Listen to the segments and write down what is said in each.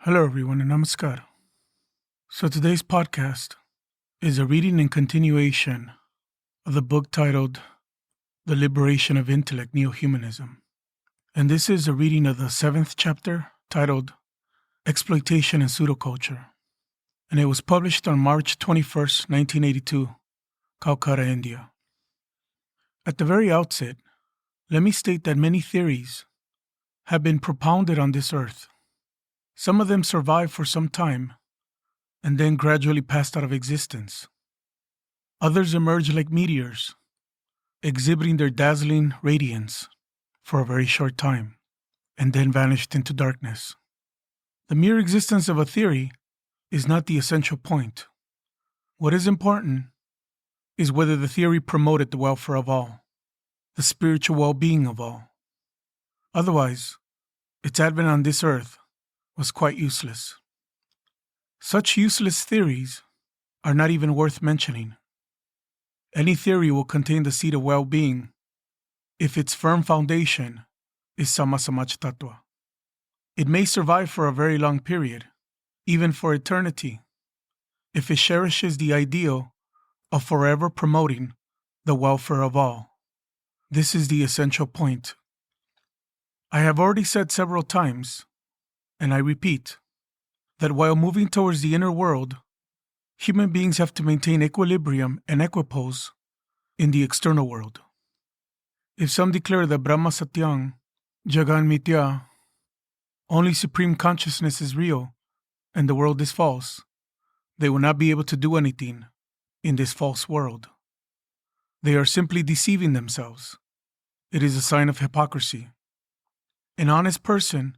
Hello, everyone, and namaskar. So today's podcast is a reading and continuation of the book titled The Liberation of Intellect, Neohumanism. And this is a reading of the 7th chapter titled Exploitation and Pseudo-Culture. And it was published on March 21st, 1982, Calcutta, India. At the very outset, let me state that many theories have been propounded on this earth. Some of them survived for some time and then gradually passed out of existence. Others emerged like meteors, exhibiting their dazzling radiance for a very short time, and then vanished into darkness. The mere existence of a theory is not the essential point. What is important is whether the theory promoted the welfare of all, the spiritual well-being of all. Otherwise, its advent on this earth was quite useless. Such useless theories are not even worth mentioning. Any theory will contain the seed of well-being if its firm foundation is Samasamaj Tattva. It may survive for a very long period, even for eternity, if it cherishes the ideal of forever promoting the welfare of all. This is the essential point. I have already said several times, and I repeat, that while moving towards the inner world, human beings have to maintain equilibrium and equipoise in the external world. If some declare that Brahma Satyam, Jagan Mithya, only supreme consciousness is real and the world is false, they will not be able to do anything in this false world. They are simply deceiving themselves. It is a sign of hypocrisy. An honest person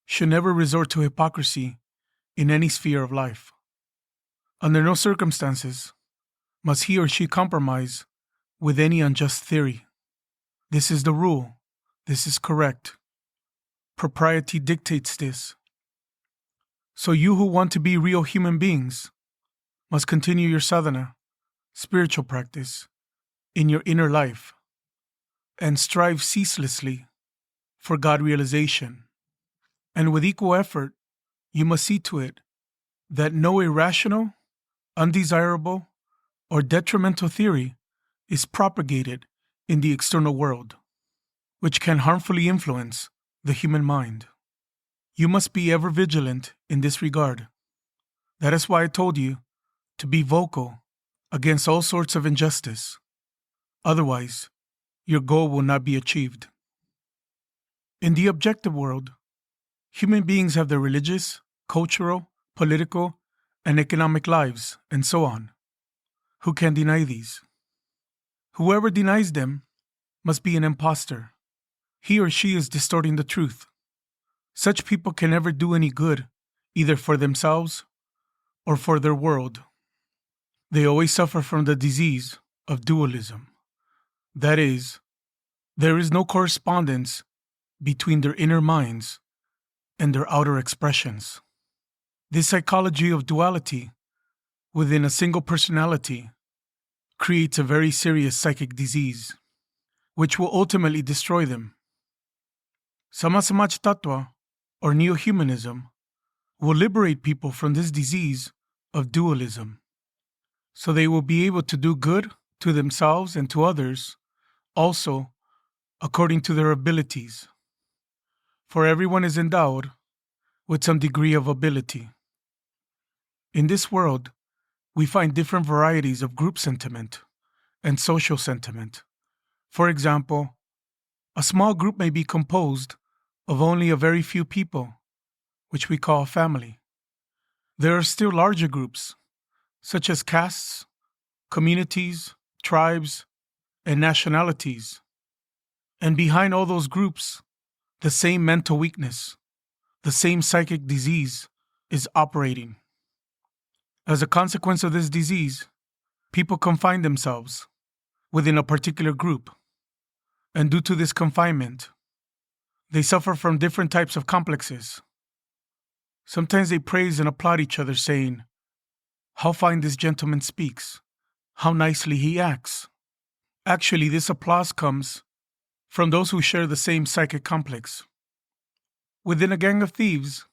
should never resort to hypocrisy in any sphere of life. Under no circumstances must he or she compromise with any unjust theory. This is the rule. This is correct. Propriety dictates this. So you who want to be real human beings must continue your sadhana, spiritual practice, in your inner life, and strive ceaselessly for God realization. And with equal effort, you must see to it that no irrational, undesirable, or detrimental theory is propagated in the external world, which can harmfully influence the human mind. You must be ever vigilant in this regard. That is why I told you to be vocal against all sorts of injustice. Otherwise, your goal will not be achieved. In the objective world, human beings have their religious, cultural, political, and economic lives, and so on. Who can deny these? Whoever denies them must be an impostor. He or she is distorting the truth. Such people can never do any good, either for themselves or for their world. They always suffer from the disease of dualism. That is, there is no correspondence between their inner minds and their outer expressions. This psychology of duality within a single personality creates a very serious psychic disease, which will ultimately destroy them. Samasamaj Tattva, or Neohumanism, will liberate people from this disease of dualism, so they will be able to do good to themselves and to others, also according to their abilities. For everyone is endowed with some degree of ability. In this world, we find different varieties of group sentiment and social sentiment. For example, a small group may be composed of only a very few people, which we call a family. There are still larger groups, such as castes, communities, tribes, and nationalities. And behind all those groups, the same mental weakness, the same psychic disease is operating. As a consequence of this disease, people confine themselves within a particular group. And due to this confinement, they suffer from different types of complexes. Sometimes they praise and applaud each other, saying, "How fine this gentleman speaks. How nicely he acts." Actually, this applause comes from those who share the same psychic complex. Within a gang of thieves,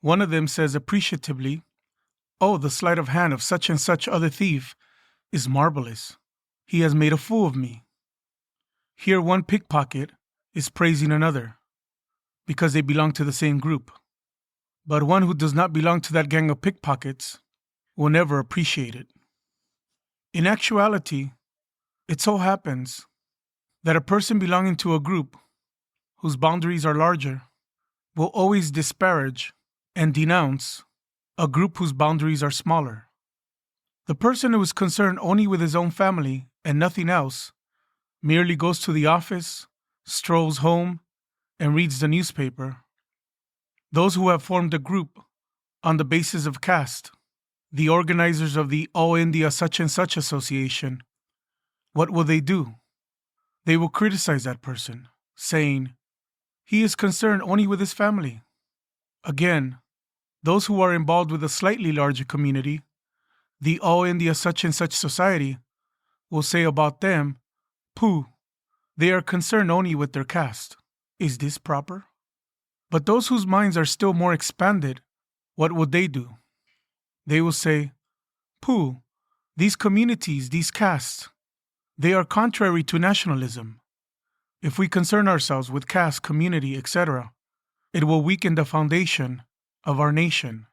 One of them says appreciatively, "Oh, the sleight of hand of such and such other thief is marvelous. He has made a fool of me." Here one pickpocket is praising another because they belong to the same group. But one who does not belong to that gang of pickpockets will never appreciate it. In actuality, it so happens that a person belonging to a group whose boundaries are larger will always disparage and denounce a group whose boundaries are smaller. The person who is concerned only with his own family and nothing else merely goes to the office, strolls home, and reads the newspaper. Those who have formed a group on the basis of caste, the organizers of the All India Such and Such Association, what will they do? They will criticize that person, saying, "He is concerned only with his family." Again, those who are involved with a slightly larger community, the All India Such and Such Society, will say about them, "Pooh, they are concerned only with their caste." Is this proper? But those whose minds are still more expanded, what will they do? They will say, "Pooh, these communities, these castes, they are contrary to nationalism. If we concern ourselves with caste, community, etc., it will weaken the foundation of our nation.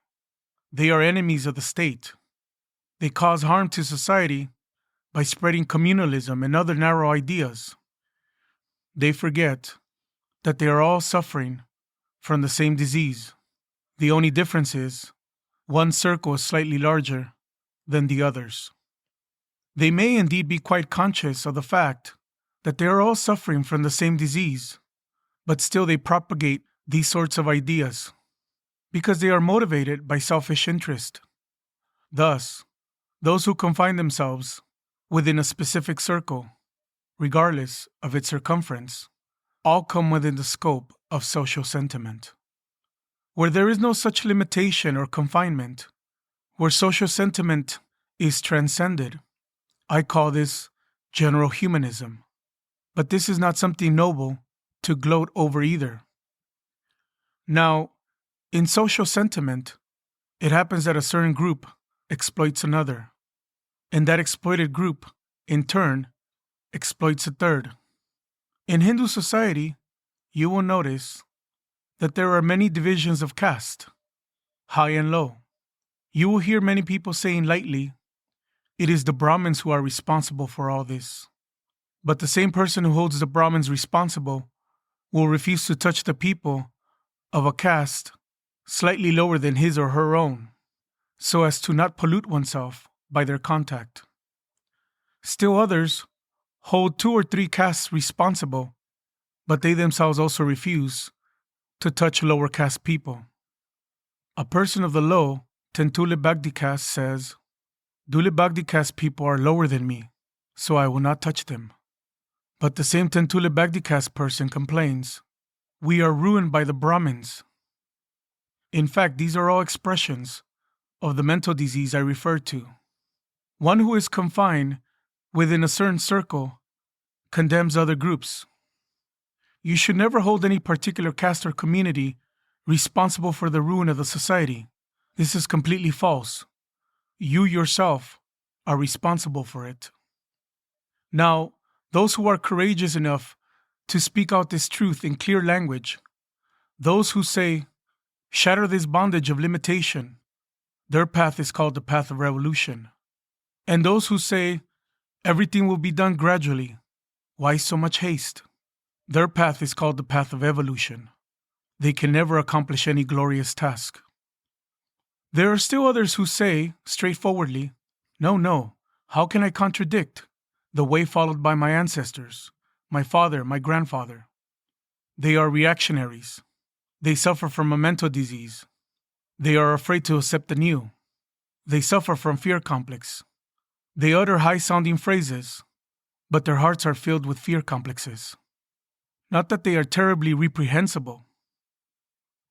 They are enemies of the state. They cause harm to society by spreading communalism and other narrow ideas." They forget that they are all suffering from the same disease. The only difference is one circle is slightly larger than the others. They may indeed be quite conscious of the fact that they are all suffering from the same disease, but still they propagate these sorts of ideas because they are motivated by selfish interest. Thus, those who confine themselves within a specific circle, regardless of its circumference, all come within the scope of social sentiment. Where there is no such limitation or confinement, where social sentiment is transcended, I call this general humanism. But this is not something noble to gloat over either. Now, in social sentiment, it happens that a certain group exploits another, and that exploited group, in turn, exploits a third. In Hindu society, you will notice that there are many divisions of caste, high and low. You will hear many people saying lightly, "It is the Brahmins who are responsible for all this." But the same person who holds the Brahmins responsible will refuse to touch the people of a caste slightly lower than his or her own, so as to not pollute oneself by their contact. Still others hold 2 or 3 castes responsible, but they themselves also refuse to touch lower caste people. A person of the low Tentule Bagdi caste says, "Dule Bagdi caste people are lower than me, so I will not touch them." But the same Tentule Bagdi caste person complains, "We are ruined by the Brahmins." In fact, these are all expressions of the mental disease I referred to. One who is confined within a certain circle condemns other groups. You should never hold any particular caste or community responsible for the ruin of the society. This is completely false. You yourself are responsible for it. Now, those who are courageous enough to speak out this truth in clear language, those who say, "Shatter this bondage of limitation," their path is called the path of revolution. And those who say, "Everything will be done gradually, why so much haste?" their path is called the path of evolution. They can never accomplish any glorious task. There are still others who say, straightforwardly, No, how can I contradict the way followed by my ancestors, my father, my grandfather?" They are reactionaries. They suffer from a mental disease. They are afraid to accept the new. They suffer from fear complex. They utter high-sounding phrases, but their hearts are filled with fear complexes. Not that they are terribly reprehensible.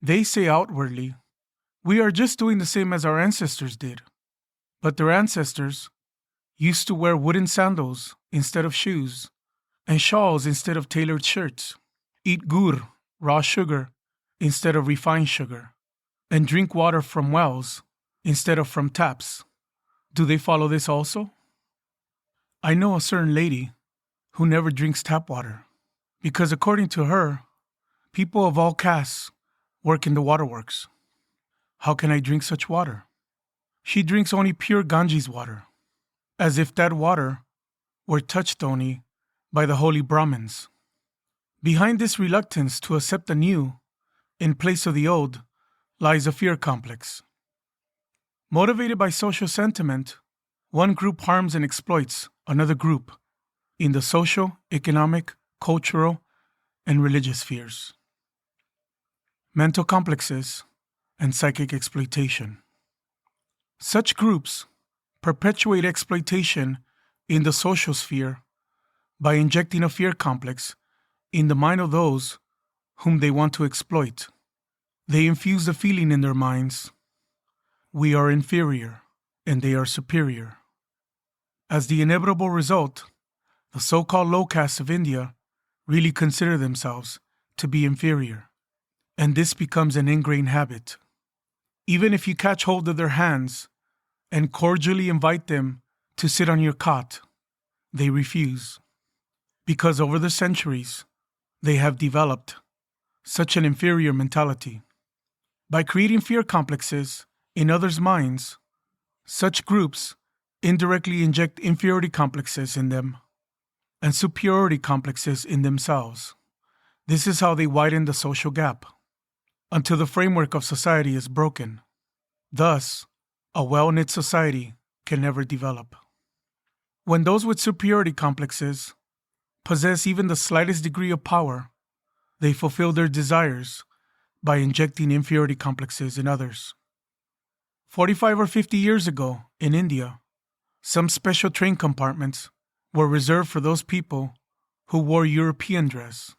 They say outwardly, "We are just doing the same as our ancestors did." But their ancestors used to wear wooden sandals instead of shoes, and shawls instead of tailored shirts, eat gur, raw sugar, instead of refined sugar, and drink water from wells instead of from taps. Do they follow this also? I know a certain lady who never drinks tap water because, according to her, people of all castes work in the waterworks. How can I drink such water? She drinks only pure Ganges water, as if that water were touchstone by the holy Brahmins. Behind this reluctance to accept the new in place of the old lies a fear complex. Motivated by social sentiment, one group harms and exploits another group in the social, economic, cultural, and religious spheres. Mental complexes and psychic exploitation. Such groups perpetuate exploitation in the social sphere by injecting a fear complex in the mind of those whom they want to exploit. They infuse the feeling in their minds, we are inferior and they are superior. As the inevitable result, the so-called low castes of India really consider themselves to be inferior, and this becomes an ingrained habit. Even if you catch hold of their hands and cordially invite them to sit on your cot, they refuse, because over the centuries, they have developed such an inferior mentality. By creating fear complexes in others' minds, such groups indirectly inject inferiority complexes in them and superiority complexes in themselves. This is how they widen the social gap until the framework of society is broken. Thus, a well-knit society can never develop. When those with superiority complexes possess even the slightest degree of power, they fulfill their desires by injecting inferiority complexes in others. 45 or 50 years ago, in India, some special train compartments were reserved for those people who wore European dress,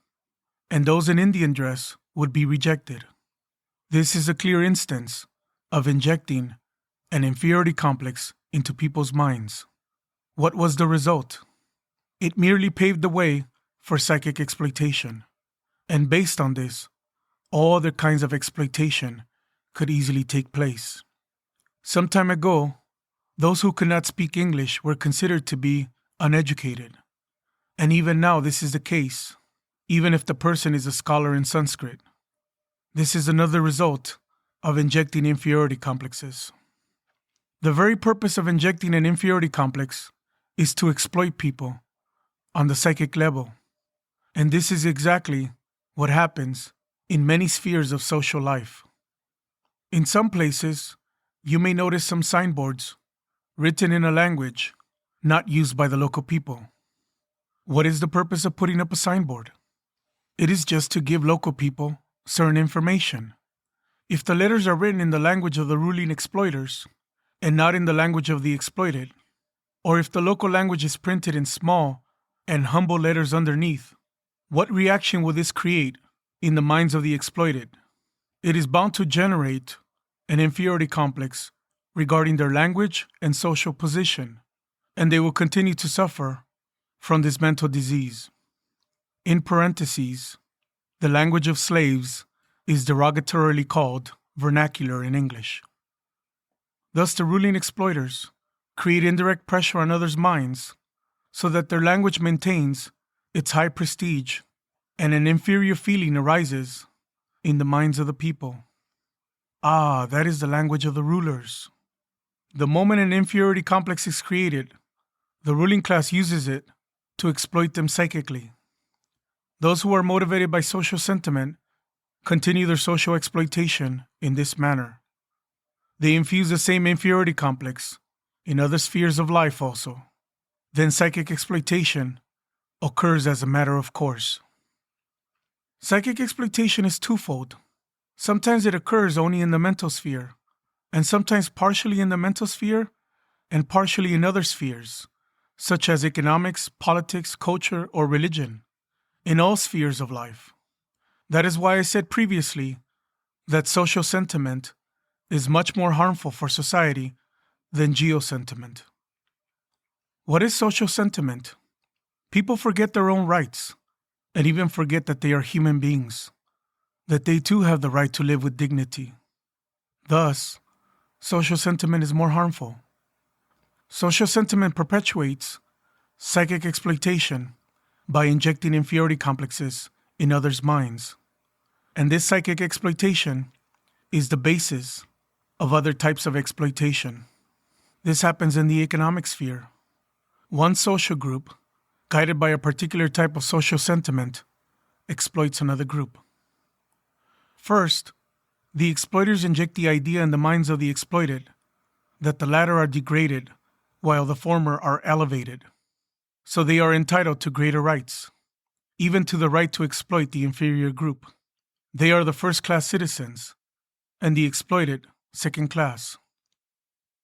and those in Indian dress would be rejected. This is a clear instance of injecting an inferiority complex into people's minds. What was the result? It merely paved the way for psychic exploitation, and based on this, all other kinds of exploitation could easily take place. Some time ago, those who could not speak English were considered to be uneducated, and even now this is the case, even if the person is a scholar in Sanskrit. This is another result of injecting inferiority complexes. The very purpose of injecting an inferiority complex is to exploit people on the psychic level, and this is exactly what happens in many spheres of social life. In some places, you may notice some signboards written in a language not used by the local people. What is the purpose of putting up a signboard? It is just to give local people certain information. If the letters are written in the language of the ruling exploiters and not in the language of the exploited, or if the local language is printed in small and humble letters underneath, what reaction will this create in the minds of the exploited? It is bound to generate an inferiority complex regarding their language and social position, and they will continue to suffer from this mental disease. In parentheses, the language of slaves is derogatorily called vernacular in English. Thus, the ruling exploiters create indirect pressure on others' minds so that their language maintains its high prestige and an inferior feeling arises in the minds of the people. Ah, that is the language of the rulers. The moment an inferiority complex is created, the ruling class uses it to exploit them psychically. Those who are motivated by social sentiment continue their social exploitation in this manner. They infuse the same inferiority complex in other spheres of life also. Then psychic exploitation occurs as a matter of course. Psychic exploitation is twofold. Sometimes it occurs only in the mental sphere, and sometimes partially in the mental sphere and partially in other spheres, such as economics, politics, culture, or religion, in all spheres of life. That is why I said previously that social sentiment is much more harmful for society than geosentiment. What is social sentiment? People forget their own rights and even forget that they are human beings, that they too have the right to live with dignity. Thus, social sentiment is more harmful. Social sentiment perpetuates psychic exploitation by injecting inferiority complexes in others' minds. And this psychic exploitation is the basis of other types of exploitation. This happens in the economic sphere. One social group, guided by a particular type of social sentiment, exploits another group. First, the exploiters inject the idea in the minds of the exploited that the latter are degraded while the former are elevated. So they are entitled to greater rights, even to the right to exploit the inferior group. They are the first-class citizens, and the exploited second class.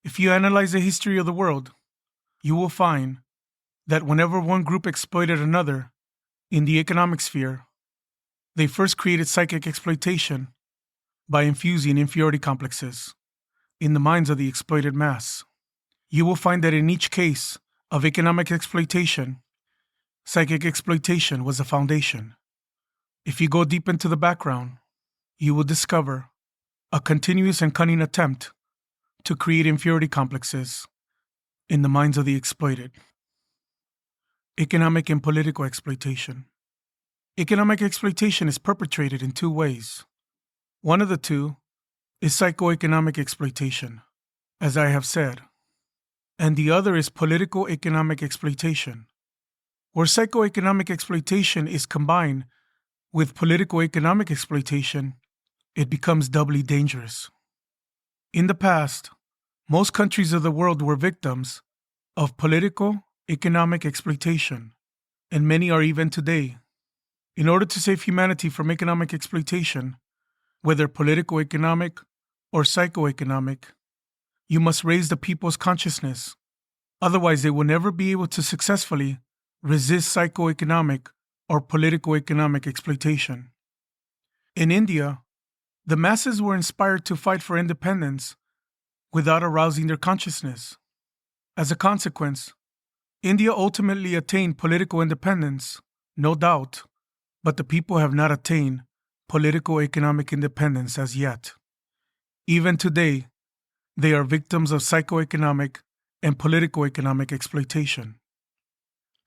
If you analyze the history of the world, you will find that whenever one group exploited another in the economic sphere, they first created psychic exploitation by infusing inferiority complexes in the minds of the exploited mass. You will find that in each case of economic exploitation, psychic exploitation was the foundation. If you go deep into the background, you will discover a continuous and cunning attempt to create inferiority complexes in the minds of the exploited. Economic and political exploitation. Economic exploitation is perpetrated in two ways. One of the two is psychoeconomic exploitation, as I have said, and the other is political economic exploitation, where psychoeconomic exploitation is combined with political economic exploitation. It becomes doubly dangerous. In the past, most countries of the world were victims of political economic exploitation, and many are even today. In order to save humanity from economic exploitation, whether political economic or psychoeconomic, you must raise the people's consciousness. Otherwise, they will never be able to successfully resist psychoeconomic or political economic exploitation. In India, the masses were inspired to fight for independence without arousing their consciousness. As a consequence, India ultimately attained political independence, no doubt, but the people have not attained political economic independence as yet. Even today, they are victims of psychoeconomic and political economic exploitation.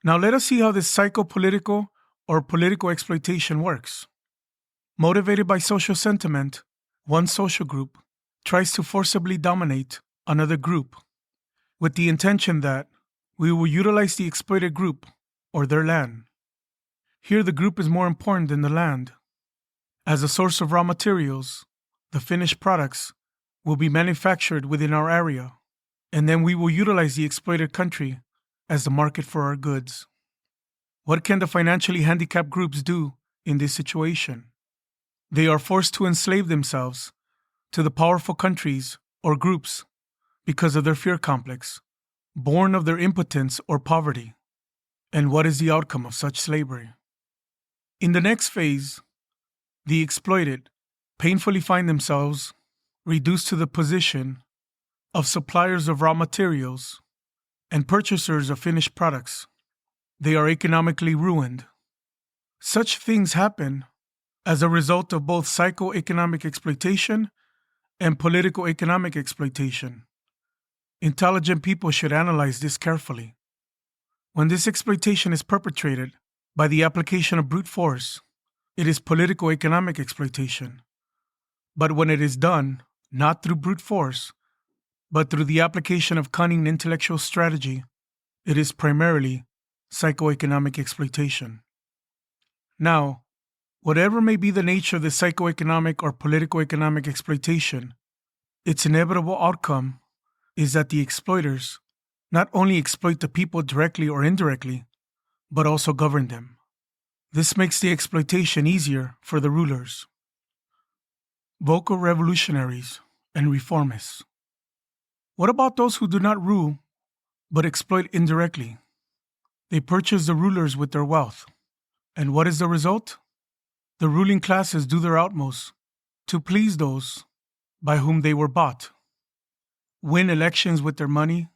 Now let us see how this psychopolitical or political exploitation works. Motivated by social sentiment, one social group tries to forcibly dominate another group with the intention that we will utilize the exploited group or their land. Here the group is more important than the land. As a source of raw materials, the finished products will be manufactured within our area, and then we will utilize the exploited country as the market for our goods. What can the financially handicapped groups do in this situation? They are forced to enslave themselves to the powerful countries or groups because of their fear complex, born of their impotence or poverty. And what is the outcome of such slavery? In the next phase, the exploited painfully find themselves reduced to the position of suppliers of raw materials and purchasers of finished products. They are economically ruined. Such things happen as a result of both psychoeconomic exploitation and political economic exploitation. Intelligent people should analyze this carefully. When this exploitation is perpetrated by the application of brute force, it is political economic exploitation. But when it is done, not through brute force, but through the application of cunning intellectual strategy, it is primarily psychoeconomic exploitation. Now, whatever may be the nature of the psychoeconomic or political economic exploitation, its inevitable outcome is that the exploiters not only exploit the people directly or indirectly, but also govern them. This makes the exploitation easier for the rulers. Vocal revolutionaries and reformists. What about those who do not rule, but exploit indirectly? They purchase the rulers with their wealth. And what is the result? The ruling classes do their utmost to please those by whom they were bought, win elections with their money,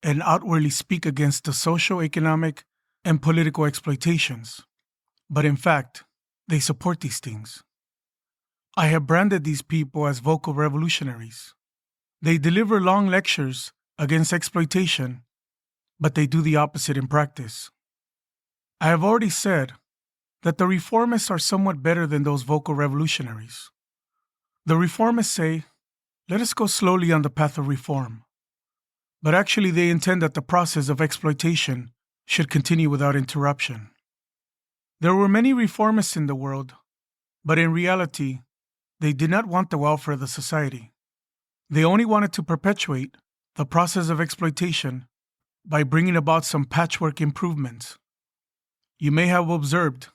and outwardly speak against the social, economic, and political exploitations. But in fact, they support these things. I have branded these people as vocal revolutionaries. They deliver long lectures against exploitation, but they do the opposite in practice. I have already said that the reformists are somewhat better than those vocal revolutionaries. The reformists say, let us go slowly on the path of reform. But actually, they intend that the process of exploitation should continue without interruption. There were many reformists in the world, but in reality, they did not want the welfare of the society. They only wanted to perpetuate the process of exploitation by bringing about some patchwork improvements. You may have observed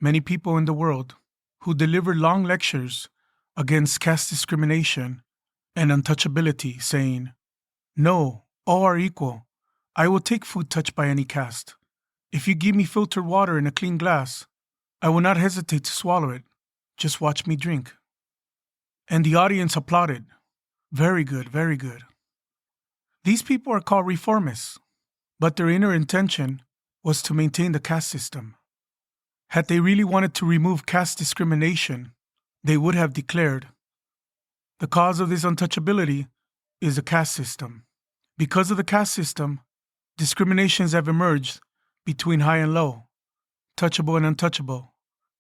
many people in the world who deliver long lectures against caste discrimination and untouchability, saying, no, all are equal. I will take food touched by any caste. If you give me filtered water in a clean glass, I will not hesitate to swallow it. Just watch me drink. And the audience applauded. Very good, very good. These people are called reformists, but their inner intention was to maintain the caste system. Had they really wanted to remove caste discrimination, they would have declared, the cause of this untouchability is the caste system. Because of the caste system, discriminations have emerged between high and low, touchable and untouchable,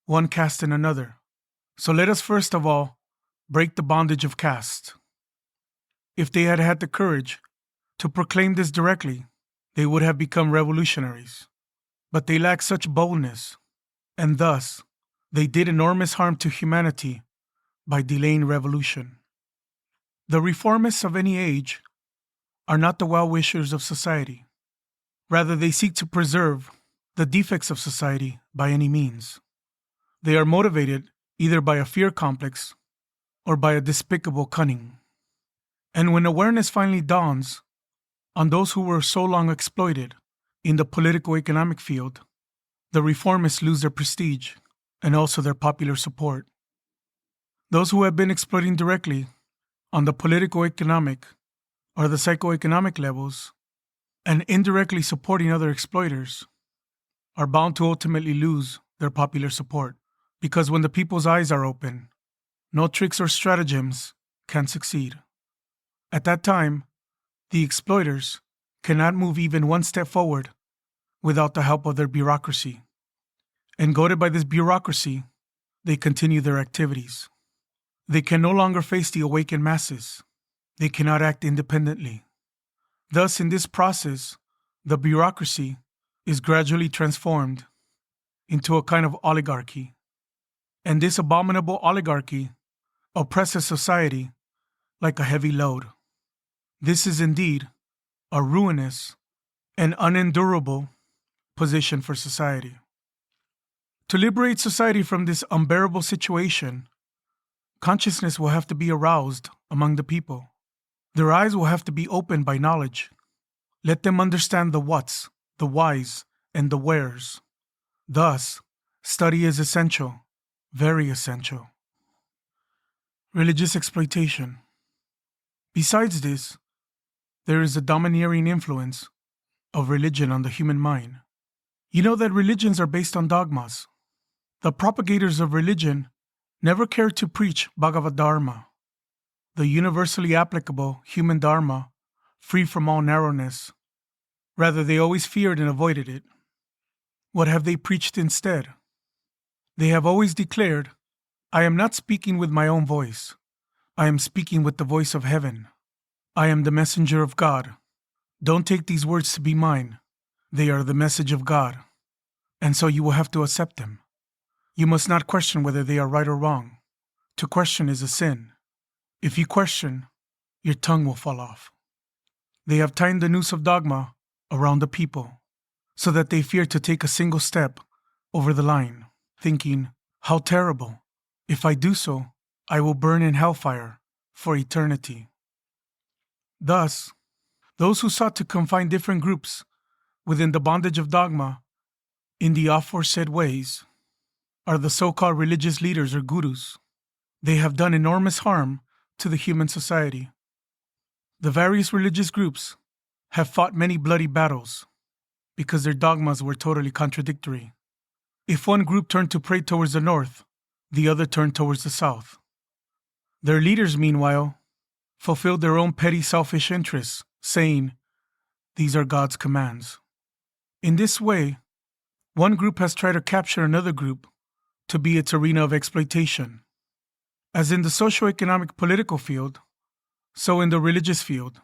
one caste and another. So let us first of all break the bondage of caste. If they had had the courage to proclaim this directly, they would have become revolutionaries. But they lacked such boldness, and thus they did enormous harm to humanity by delaying revolution. The reformists of any age are not the well-wishers of society. Rather, they seek to preserve the defects of society by any means. They are motivated either by a fear complex or by a despicable cunning. And when awareness finally dawns on those who were so long exploited in the political-economic field, the reformists lose their prestige and also their popular support. Those who have been exploiting directly on the political-economic or the psycho-economic levels and indirectly supporting other exploiters are bound to ultimately lose their popular support, because when the people's eyes are open, no tricks or stratagems can succeed. At that time, the exploiters cannot move even one step forward without the help of their bureaucracy. And goaded by this bureaucracy, they continue their activities. They can no longer face the awakened masses. They cannot act independently. Thus, in this process, the bureaucracy is gradually transformed into a kind of oligarchy. And this abominable oligarchy oppresses society like a heavy load. This is indeed a ruinous and unendurable position for society. To liberate society from this unbearable situation, consciousness will have to be aroused among the people. Their eyes will have to be opened by knowledge. Let them understand the whats, the whys, and the wheres. Thus, study is essential, very essential. Religious exploitation. Besides this, there is a domineering influence of religion on the human mind. You know that religions are based on dogmas. The propagators of religion never cared to preach Bhagavad Dharma, the universally applicable human dharma, free from all narrowness. Rather, they always feared and avoided it. What have they preached instead? They have always declared, I am not speaking with my own voice. I am speaking with the voice of heaven. I am the messenger of God. Don't take these words to be mine. They are the message of God. And so you will have to accept them. You must not question whether they are right or wrong. To question is a sin. If you question, your tongue will fall off. They have tied the noose of dogma around the people, so that they fear to take a single step over the line, thinking, how terrible. If I do so, I will burn in hellfire for eternity. Thus, those who sought to confine different groups within the bondage of dogma in the aforesaid ways are the so-called religious leaders or gurus. They have done enormous harm to the human society. The various religious groups have fought many bloody battles because their dogmas were totally contradictory. If one group turned to pray towards the north, the other turned towards the south. Their leaders, meanwhile, fulfilled their own petty selfish interests, saying, "These are God's commands." In this way, one group has tried to capture another group to be its arena of exploitation. As in the socio-economic political field, so in the religious field.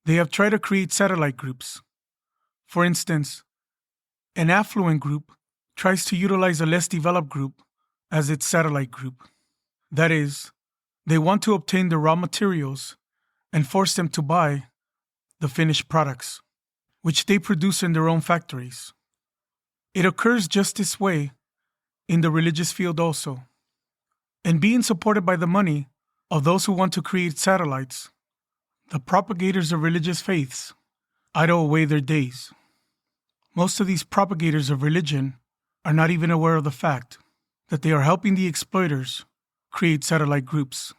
They have tried to create satellite groups. For instance, an affluent group tries to utilize a less developed group as its satellite group. That is, they want to obtain the raw materials and force them to buy the finished products, which they produce in their own factories. It occurs just this way in the religious field also. And being supported by the money of those who want to create satellites, the propagators of religious faiths idle away their days. Most of these propagators of religion are not even aware of the fact that they are helping the exploiters create satellite groups,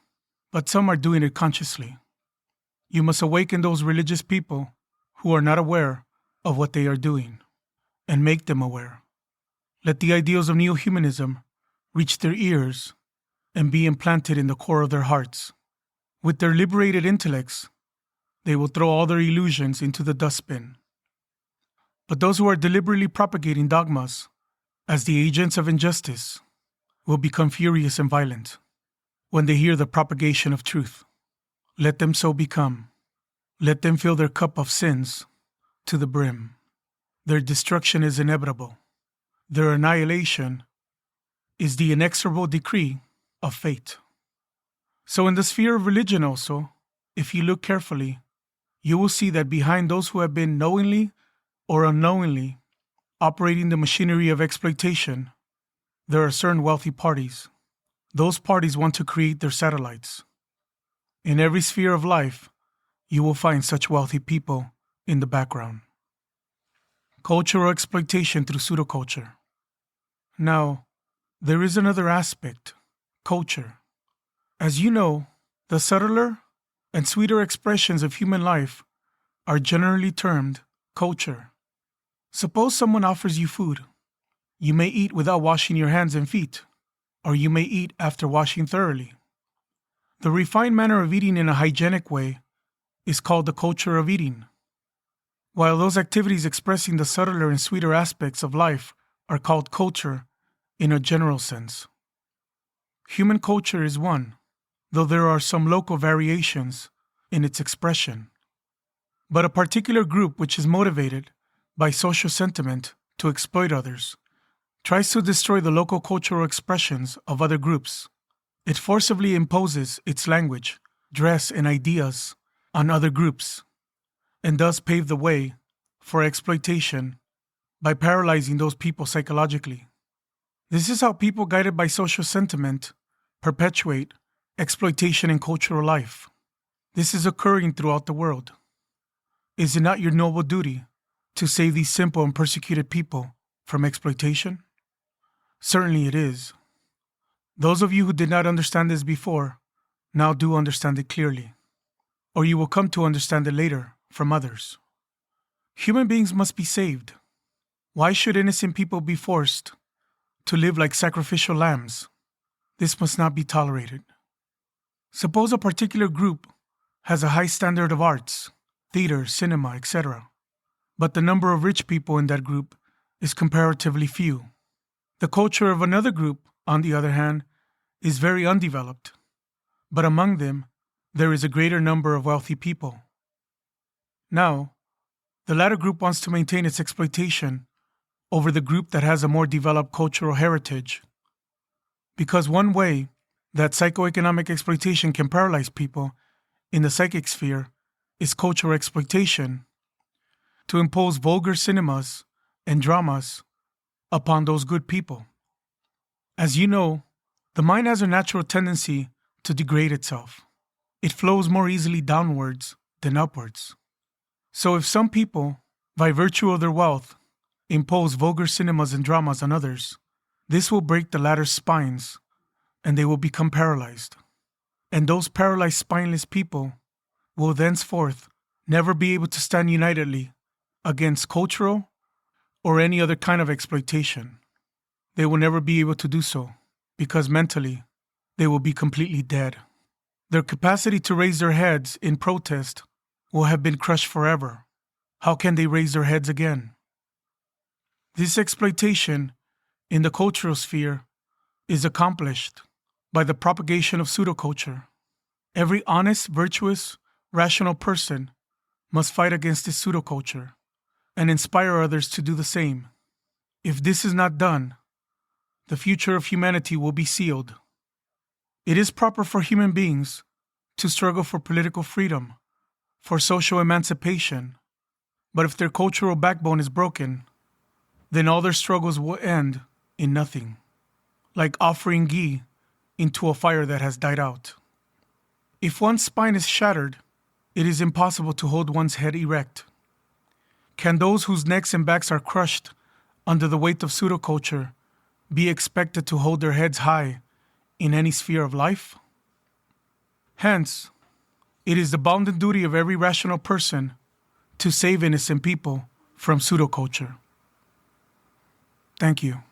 but some are doing it consciously. You must awaken those religious people who are not aware of what they are doing, and make them aware. Let the ideals of Neohumanism reach their ears and be implanted in the core of their hearts. With their liberated intellects, they will throw all their illusions into the dustbin. But those who are deliberately propagating dogmas as the agents of injustice will become furious and violent when they hear the propagation of truth. Let them so become. Let them fill their cup of sins to the brim. Their destruction is inevitable. Their annihilation is the inexorable decree of fate. So in the sphere of religion also, if you look carefully, you will see that behind those who have been knowingly or unknowingly operating the machinery of exploitation, there are certain wealthy parties. Those parties want to create their satellites. In every sphere of life, you will find such wealthy people in the background. Cultural exploitation through pseudo-culture. Now, there is another aspect, culture. As you know, the subtler and sweeter expressions of human life are generally termed culture. Suppose someone offers you food. You may eat without washing your hands and feet, or you may eat after washing thoroughly. The refined manner of eating in a hygienic way is called the culture of eating, while those activities expressing the subtler and sweeter aspects of life are called culture in a general sense. Human culture is one, though there are some local variations in its expression. But a particular group which is motivated by social sentiment to exploit others tries to destroy the local cultural expressions of other groups. It forcibly imposes its language, dress, and ideas on other groups, and thus pave the way for exploitation by paralyzing those people psychologically. This is how people guided by social sentiment perpetuate exploitation in cultural life. This is occurring throughout the world. Is it not your noble duty to save these simple and persecuted people from exploitation? Certainly it is. Those of you who did not understand this before now do understand it clearly, or you will come to understand it later from others. Human beings must be saved. Why should innocent people be forced to live like sacrificial lambs? This must not be tolerated. Suppose a particular group has a high standard of arts, theater, cinema, etc., but the number of rich people in that group is comparatively few. The culture of another group, on the other hand, is very undeveloped, but among them there is a greater number of wealthy people. Now, the latter group wants to maintain its exploitation over the group that has a more developed cultural heritage. Because one way that psychoeconomic exploitation can paralyze people in the psychic sphere is cultural exploitation, to impose vulgar cinemas and dramas upon those good people. As you know, the mind has a natural tendency to degrade itself. It flows more easily downwards than upwards. So if some people, by virtue of their wealth, impose vulgar cinemas and dramas on others, this will break the latter's spines, and they will become paralyzed. And those paralyzed spineless people will thenceforth never be able to stand unitedly against cultural or any other kind of exploitation. They will never be able to do so, because mentally they will be completely dead. Their capacity to raise their heads in protest will have been crushed forever. How can they raise their heads again? This exploitation in the cultural sphere is accomplished by the propagation of pseudo-culture. Every honest, virtuous, rational person must fight against this pseudo-culture and inspire others to do the same. If this is not done, the future of humanity will be sealed. It is proper for human beings to struggle for political freedom, for social emancipation, but if their cultural backbone is broken, then all their struggles will end in nothing, like offering ghee into a fire that has died out. If one's spine is shattered, it is impossible to hold one's head erect. Can those whose necks and backs are crushed under the weight of pseudo-culture be expected to hold their heads high in any sphere of life? Hence, it is the bounden duty of every rational person to save innocent people from pseudo-culture. Thank you.